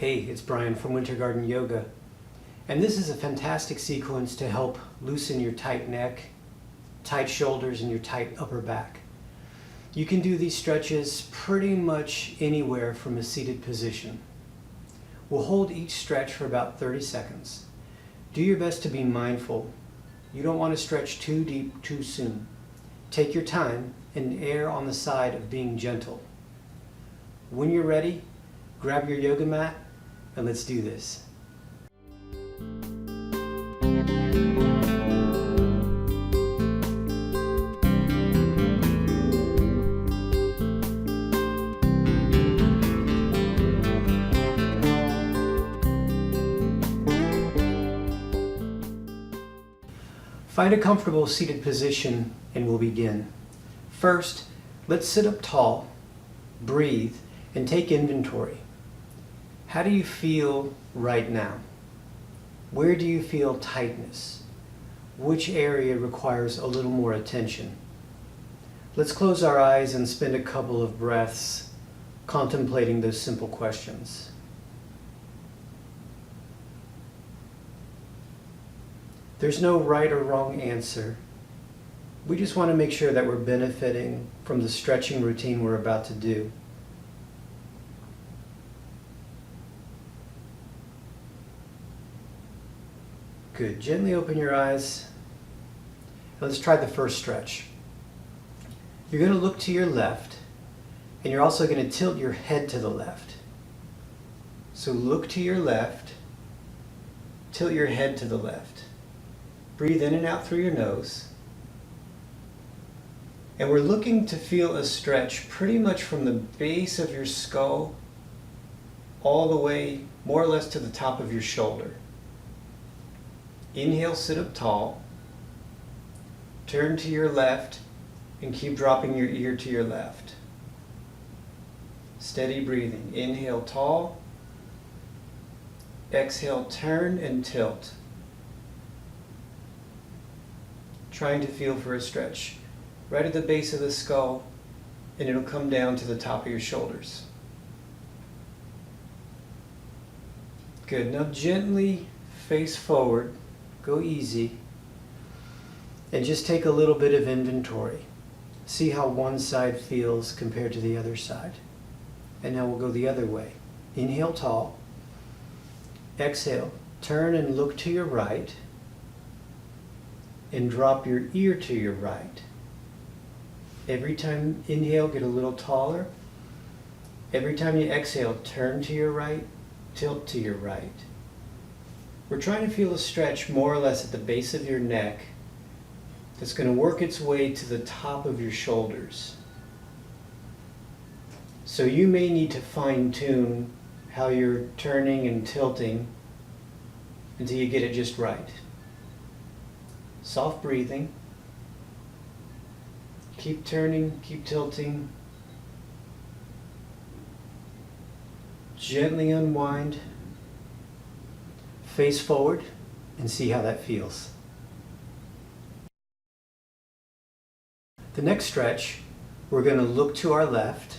Hey, it's Brian from Winter Garden Yoga, and this is a fantastic sequence to help loosen your tight neck, tight shoulders, and your tight upper back. You can do these stretches pretty much anywhere from a seated position. We'll hold each stretch for about 30 seconds. Do your best to be mindful. You don't want to stretch too deep too soon. Take your time and err on the side of being gentle. When you're ready, grab your yoga mat and let's do this. Find a comfortable seated position and we'll begin. First, let's sit up tall, breathe, and take inventory. How do you feel right now? Where do you feel tightness? Which area requires a little more attention? Let's close our eyes and spend a couple of breaths contemplating those simple questions. There's no right or wrong answer. We just want to make sure that we're benefiting from the stretching routine we're about to do. Good. Gently open your eyes. Let's try the first stretch. You're going to look to your left, and you're also going to tilt your head to the left. So look to your left, tilt your head to the left. Breathe in and out through your nose. And we're looking to feel a stretch pretty much from the base of your skull all the way more or less to the top of your shoulder. Inhale, sit up tall. Turn to your left and keep dropping your ear to your left. Steady breathing. Inhale, tall. Exhale, turn and tilt. Trying to feel for a stretch right at the base of the skull, and it'll come down to the top of your shoulders. Good. Now gently face forward. Go easy. And just take a little bit of inventory. See how one side feels compared to the other side. And now we'll go the other way. Inhale tall. Exhale. Turn and look to your right. And drop your ear to your right. Every time inhale, get a little taller. Every time you exhale, turn to your right, tilt to your right. We're trying to feel a stretch more or less at the base of your neck that's going to work its way to the top of your shoulders. So you may need to fine-tune how you're turning and tilting until you get it just right. Soft breathing. Keep turning, keep tilting. Gently unwind. Face forward and see how that feels. The next stretch, we're going to look to our left,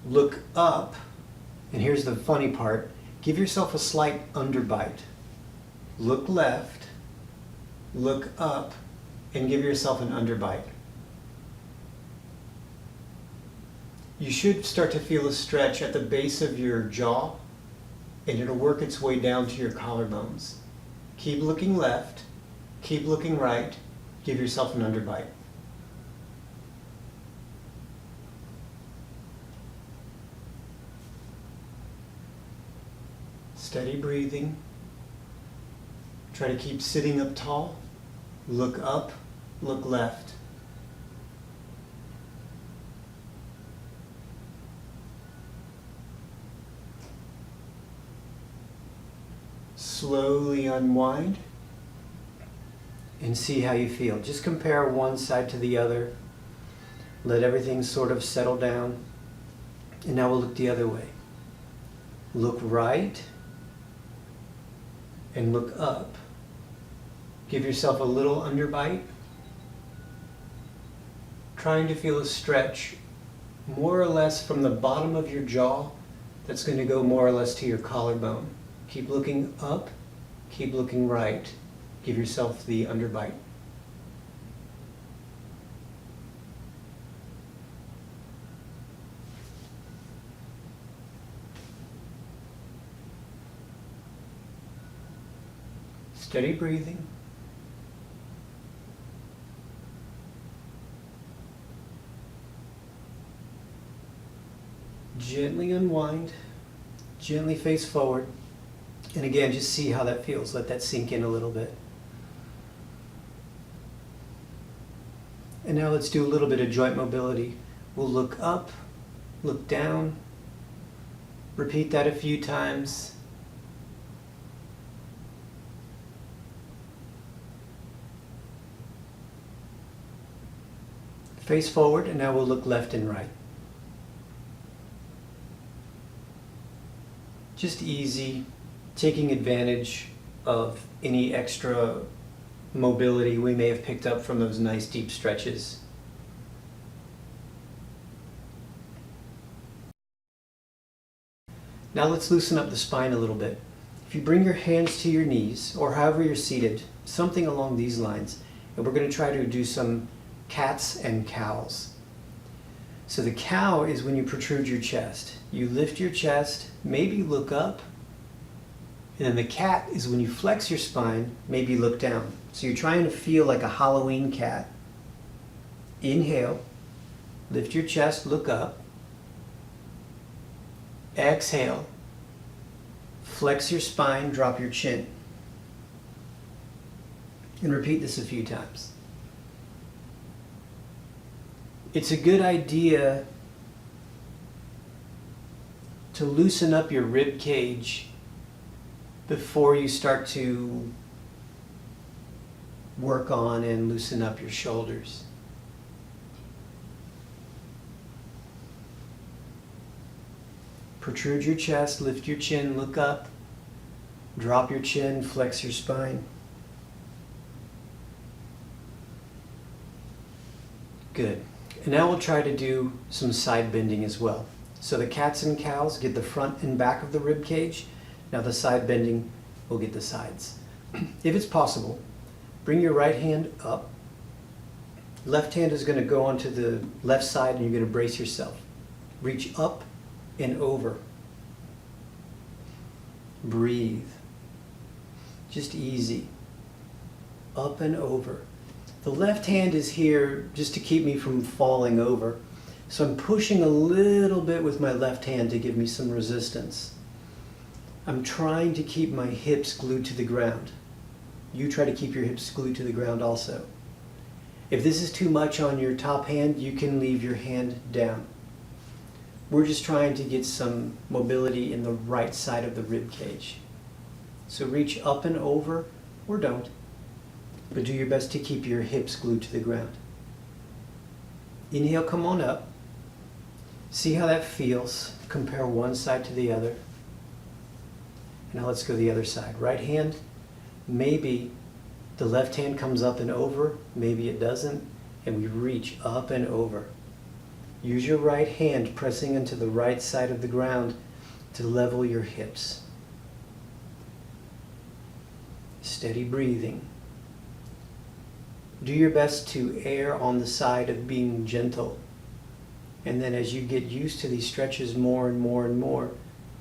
look up, and here's the funny part, give yourself a slight underbite. Look left, look up, and give yourself an underbite. You should start to feel a stretch at the base of your jaw, and it'll work its way down to your collarbones. Keep looking left, keep looking right, give yourself an underbite. Steady breathing. Try to keep sitting up tall. Look up, look left. Slowly unwind and see how you feel. Just compare one side to the other. Let everything sort of settle down. And now we'll look the other way. Look right and look up. Give yourself a little underbite. Trying to feel a stretch more or less from the bottom of your jaw That's going to go more or less to your collarbone. Keep looking up, keep looking right. Give yourself the underbite. Steady breathing. Gently unwind, gently face forward, and again, just see how that feels. Let that sink in a little bit. And now let's do a little bit of joint mobility. We'll look up, look down, repeat that a few times. Face forward, and now we'll look left and right. Just easy, taking advantage of any extra mobility we may have picked up from those nice deep stretches. Now let's loosen up the spine a little bit. If you bring your hands to your knees, or however you're seated, something along these lines, and we're going to try to do some cats and cows. So the cow is when you protrude your chest. You lift your chest, maybe look up, and then the cat is when you flex your spine, maybe look down. So you're trying to feel like a Halloween cat. Inhale, lift your chest, look up. Exhale, flex your spine, drop your chin. And repeat this a few times. It's a good idea to loosen up your rib cage before you start to work on and loosen up your shoulders. Protrude your chest, lift your chin, look up, drop your chin, flex your spine. Good. And now we'll try to do some side bending as well. So the cats and cows get the front and back of the rib cage. Now the side bending will get the sides. If it's possible, bring your right hand up. Left hand is going to go onto the left side and you're going to brace yourself. Reach up and over. Breathe. Just easy. Up and over. The left hand is here just to keep me from falling over. So I'm pushing a little bit with my left hand to give me some resistance. I'm trying to keep my hips glued to the ground. You try to keep your hips glued to the ground also. If this is too much on your top hand, you can leave your hand down. We're just trying to get some mobility in the right side of the rib cage. So reach up and over, or don't, but do your best to keep your hips glued to the ground. Inhale, come on up. See how that feels. Compare one side to the other. Now let's go the other side. Right hand, maybe the left hand comes up and over, maybe it doesn't, and we reach up and over. Use your right hand pressing into the right side of the ground to level your hips. Steady breathing. Do your best to err on the side of being gentle. And then as you get used to these stretches more and more and more,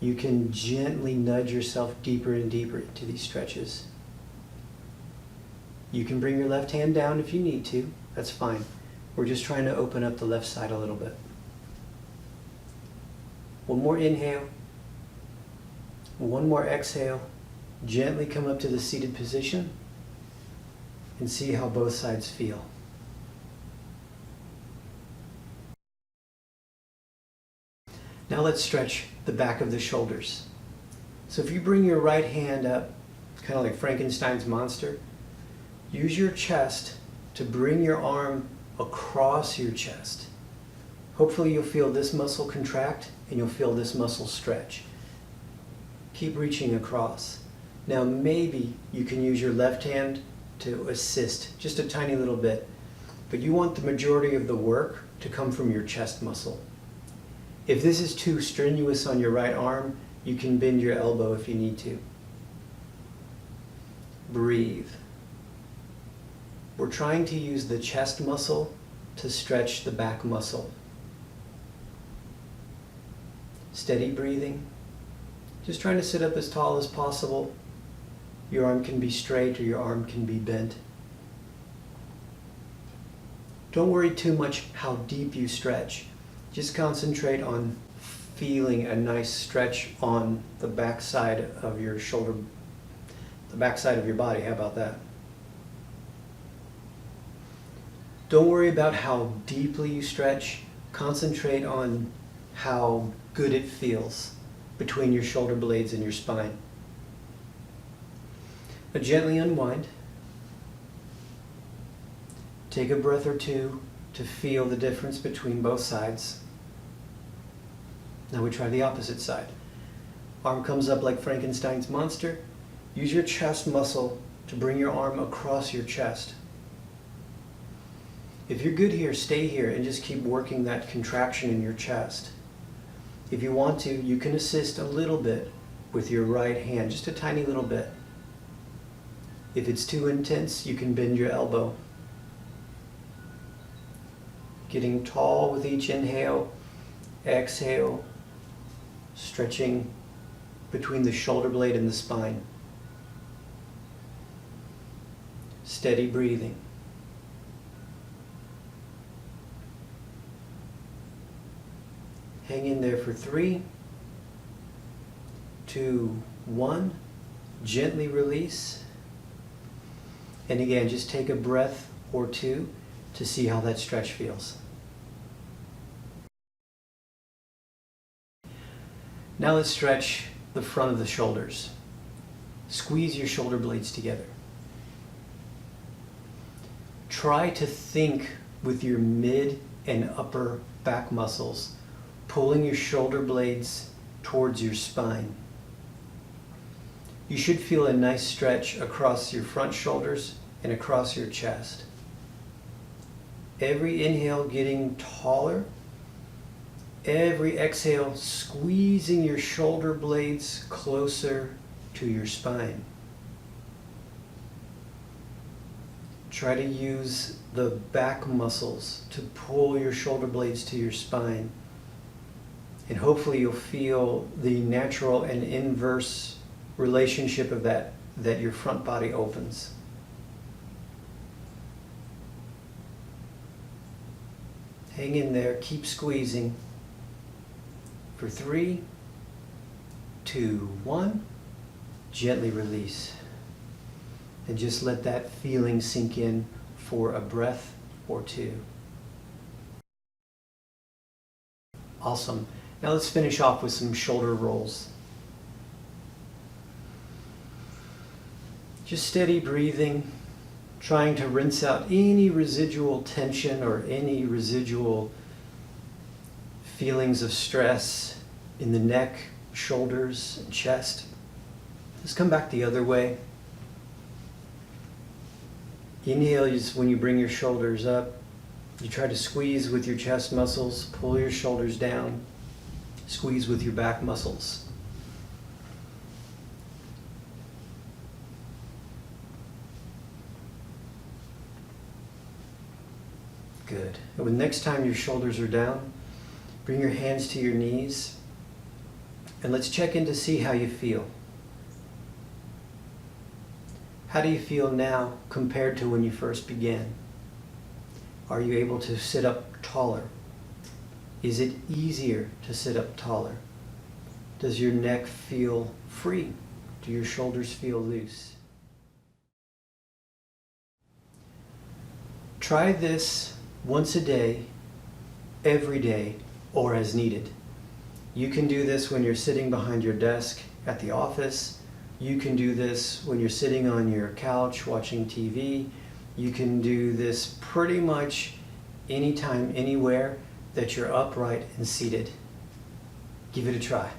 you can gently nudge yourself deeper and deeper into these stretches. You can bring your left hand down if you need to. That's fine. We're just trying to open up the left side a little bit. One more inhale. One more exhale. Gently come up to the seated position and see how both sides feel. Now let's stretch the back of the shoulders. So if you bring your right hand up, kind of like Frankenstein's monster, use your chest to bring your arm across your chest. Hopefully you'll feel this muscle contract and you'll feel this muscle stretch. Keep reaching across. Now maybe you can use your left hand to assist just a tiny little bit, but you want the majority of the work to come from your chest muscle. If this is too strenuous on your right arm, you can bend your elbow if you need to. Breathe. We're trying to use the chest muscle to stretch the back muscle. Steady breathing. Just trying to sit up as tall as possible. Your arm can be straight or your arm can be bent. Don't worry too much how deep you stretch. Just concentrate on feeling a nice stretch on the back side of your shoulder, the back side of your body. How about that? Don't worry about how deeply you stretch. Concentrate on how good it feels between your shoulder blades and your spine. Now gently unwind. Take a breath or two to feel the difference between both sides. Now we try the opposite side. Arm comes up like Frankenstein's monster. Use your chest muscle to bring your arm across your chest. If you're good here, stay here and just keep working that contraction in your chest. If you want to, you can assist a little bit with your right hand, just a tiny little bit. If it's too intense, you can bend your elbow. Getting tall with each inhale, exhale, stretching between the shoulder blade and the spine. Steady breathing. Hang in there for 3, 2, 1. Gently release. And again, just take a breath or two to see how that stretch feels. Now let's stretch the front of the shoulders. Squeeze your shoulder blades together. Try to think with your mid and upper back muscles, pulling your shoulder blades towards your spine. You should feel a nice stretch across your front shoulders and across your chest. Every inhale getting taller. Every exhale squeezing your shoulder blades closer to your spine. Try to use the back muscles to pull your shoulder blades to your spine. And hopefully you'll feel the natural and inverse relationship of that your front body opens. Hang in there, keep squeezing. For 3, 2, 1, gently release. And just let that feeling sink in for a breath or two. Awesome. Now let's finish off with some shoulder rolls. Just steady breathing, trying to rinse out any residual tension or any residual feelings of stress in the neck, shoulders, and chest. Just come back the other way. Inhale is when you bring your shoulders up. You try to squeeze with your chest muscles, pull your shoulders down, squeeze with your back muscles. Good. And when next time your shoulders are down, bring your hands to your knees and let's check in to see how you feel. How do you feel now compared to when you first began? Are you able to sit up taller? Is it easier to sit up taller? Does your neck feel free? Do your shoulders feel loose? Try this once a day, every day, or as needed. You can do this when you're sitting behind your desk at the office. You can do this when you're sitting on your couch watching TV. You can do this pretty much anytime, anywhere that you're upright and seated. Give it a try.